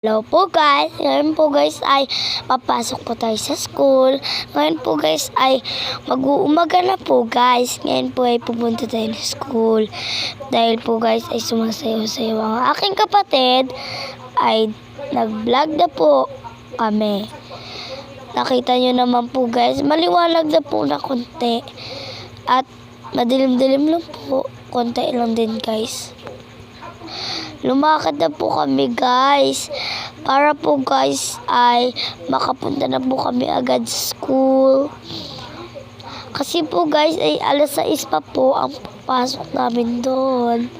Hello po guys, ngayon po guys ay papasok po tayo sa school. Ngayon po guys ay mag-uumaga na po guys. Ngayon po ay pupunta tayo sa school. Dahil po guys ay sumasayaw-sayaw ang aking kapatid ay nag-vlog na po kami. Nakita nyo naman po guys, maliwanag na po na konti. At madilim-dilim lang po, konti lang din guys. Lumakad na po kami guys para po guys ay makapunta na po kami agad sa school. Kasi po guys ay alas 6 pa po ang pasok namin doon.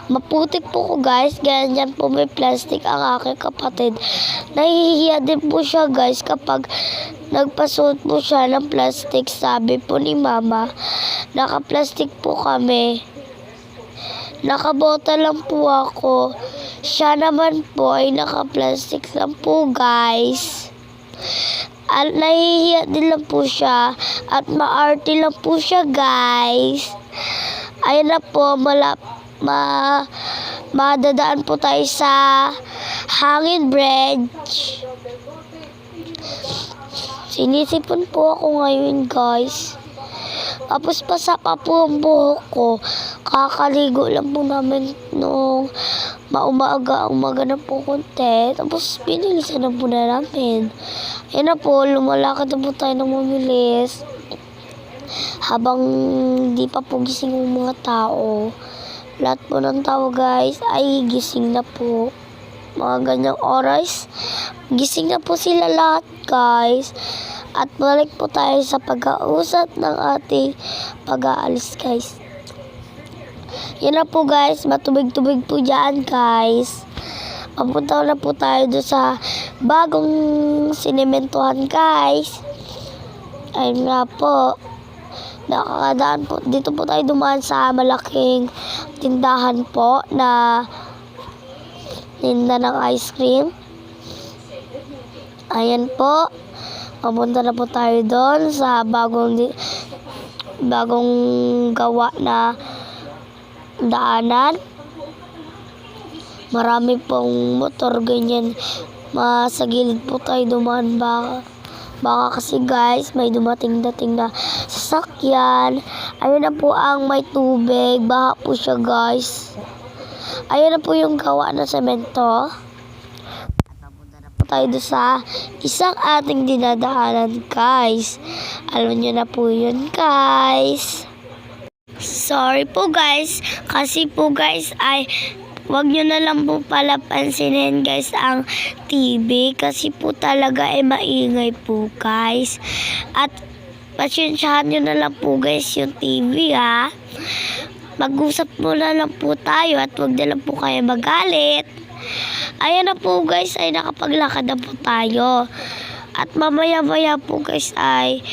Maputik po ko guys, ganyan po may plastic ang aking kapatid. Nahihiya din po siya guys kapag nagpasuot po siya ng plastic. Sabi po ni mama, naka-plastic po kami. Nakabota lang po ako. Siya naman po ay naka-plastic lang po guys. At nahihiya din lang po siya. At maarte lang po siya guys. Ayun na po, madadaan po tayo sa Hangin Bridge. Sinisipon po ako ngayon guys. Tapos pasa pa po ang buhok ko. Kakaligo lang po namin nung umaga na po konti. Tapos pinilisan na po na namin. Yan na po, lumalakad na po tayo ng mabilis. Habang di pa po gising ang mga tao. Lahat po ng tao guys ay gising na po. Mga ganyang oras, gising na po sila lahat guys. At balik po tayo sa pag-ausap ng ating pag-aalis guys. Yan na po guys, matubig-tubig po dyan guys. Papunta na po tayo doon sa bagong sinementuhan guys. Ayun nga po. Nakakadaan po. Dito po tayo dumaan sa malaking tindahan po na tinda ng ice cream. Ayan po. Papunta na po tayo doon sa bagong gawa na daanan. Marami pong motor ganyan. Sa gilid po tayo dumaan baka kasi guys may dumating-dating na sasakyan. Ayun na po ang may tubig. Baha po siya guys. Ayun na po yung gawa na semento. Tayo doon sa isang ating dinadaanan guys. Alam nyo na po yun guys. Sorry po guys, kasi po guys ay wag nyo na lang po pala pansinin guys ang TV kasi po talaga ay maingay po guys. At pasyensyahan nyo na lang po guys yung TV ha. Mag-usap muna lang po tayo at wag na lang po kayo magalit. Ayan na po guys ay nakapaglakad na po tayo. At mamaya-maya po guys ay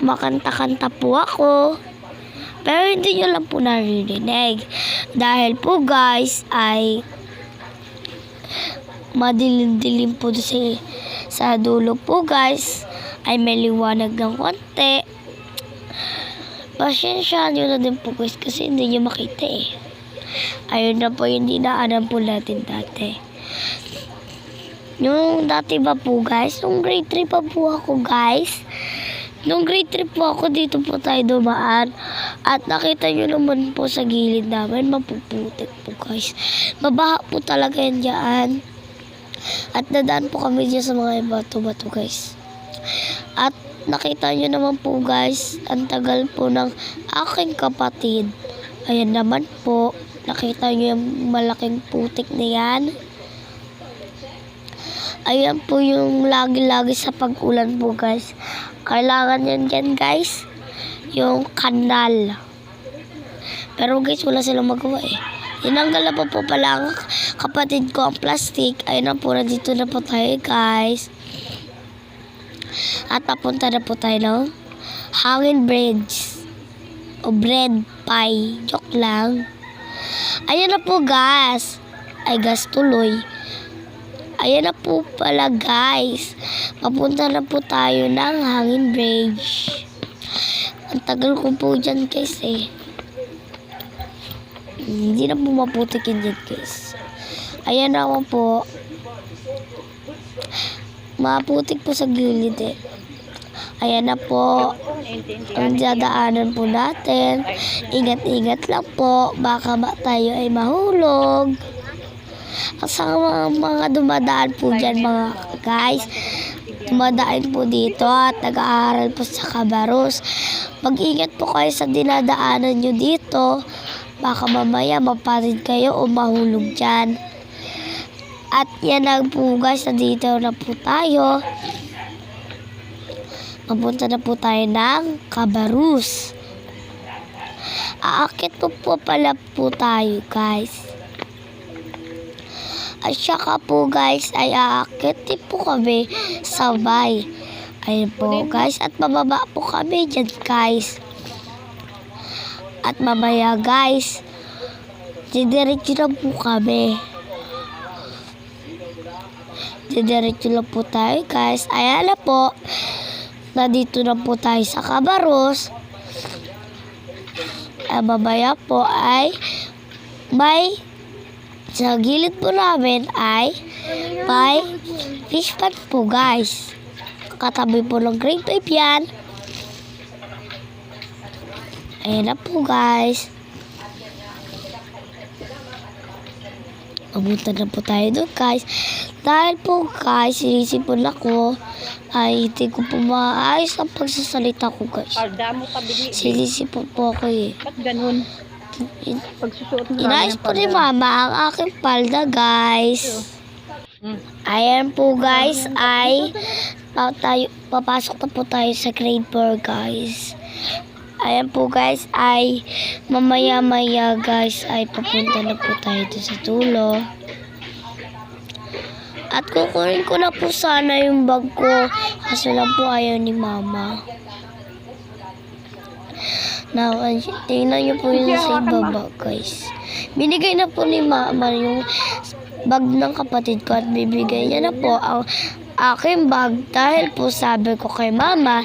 makanta-kanta po ako. Pero hindi nyo lang po naririnig. Dahil po guys ay madilim-dilim po sa dulo po guys. Ay may liwanag ng konti. Pasyensyahan nyo na din po guys kasi hindi nyo makita eh. Ayun na po yung dinaanan po natin dati. Yung dati ba po guys, nung grade 3 pa po ako guys. Nung grade 3 po ako, dito po tayo dumaan. At nakita nyo naman po sa gilid namin, mapuputik po guys. Mabaha po talaga yan dyan. At nadaan po kami dyan sa mga bato-bato guys. At nakita nyo naman po guys, ang tagal po ng aking kapatid. Ayan naman po. Nakita nyo yung malaking putik na yan. Ayan po yung lagi-lagi sa pag-ulan po guys. Kailangan yan dyan guys. Yung kanal. Pero guys wala silang magawa eh. Tinanggal na po pala ang kapatid ko ang plastic. Ayun na po, nandito na po tayo guys. At papunta na po tayo ng Hangin Bridge. O bread pie. Joke lang. Ayan na po guys. Ay gas tuloy. Ayan na po pala guys. Papunta na po tayo ng Hangin Bridge. Ang tagal ko po dyan guys eh. Hindi na po maputikin dyan guys. Ayan naman po. Maputik po sa gilid eh. Ayan na po. Ang dadaanan po natin. Ingat-ingat lang po. Baka tayo ay mahulog. Sa mga dumadaan po dyan mga guys. Dumadaan po dito at nag-aaral po sa Cabarrus. Mag-ingat po kayo sa dinadaanan nyo dito. Baka mamaya maparid kayo o mahulog dyan. At yan lang po guys, nandito na po tayo. Mapunta na po tayo ng Cabarrus. Aakit po pala po tayo guys. At saka po guys ay aakit din po kami sabay. Ayun po guys, at mababa po kami dyan guys. At mamaya guys, didiretso na po kami. Didiretso lang po tayo guys. Ayan na po. Nandito na po tayo sa Cabarrus. Mamaya po ay may sa gilid po namin ay may fish pond po guys. Katabi po ng grade 5 yan. Ayan na po guys. Mabuta na po tayo doon guys. Dahil po guys, sinisipon ako ay hindi ko po maayos ang pagsasalita ko guys. Sinisipon po ako eh. Ba't ganun? Pagsusuot mo Inayos po ni mama ang aking palda guys. Ayan po guys ay papasok na po tayo sa grade 4 guys. Ayan po guys ay mamaya-maya guys ay papunta na po tayo doon sa tulo. At kukunin ko na po sana yung bag ko kaso lang po ayaw ni mama. Now, tingnan nyo po yung sa ibaba guys. Binigay na po ni mama yung bag ng kapatid ko at bibigay niya na po ang aking bag dahil po sabi ko kay mama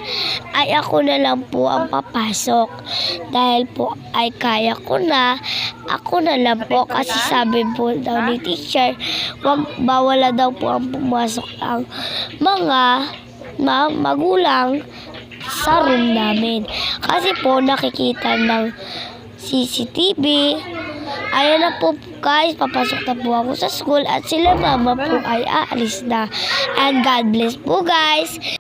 ay ako na lang po ang papasok dahil po ay kaya ko na ako na lang po kasi sabi po daw ni teacher bawala daw po ang pumasok ang mga magulang sa room namin kasi po nakikita ng CCTV. Ayan na po guys, papasok na po ako sa school at sila mama po ay aalis na. And God bless po guys.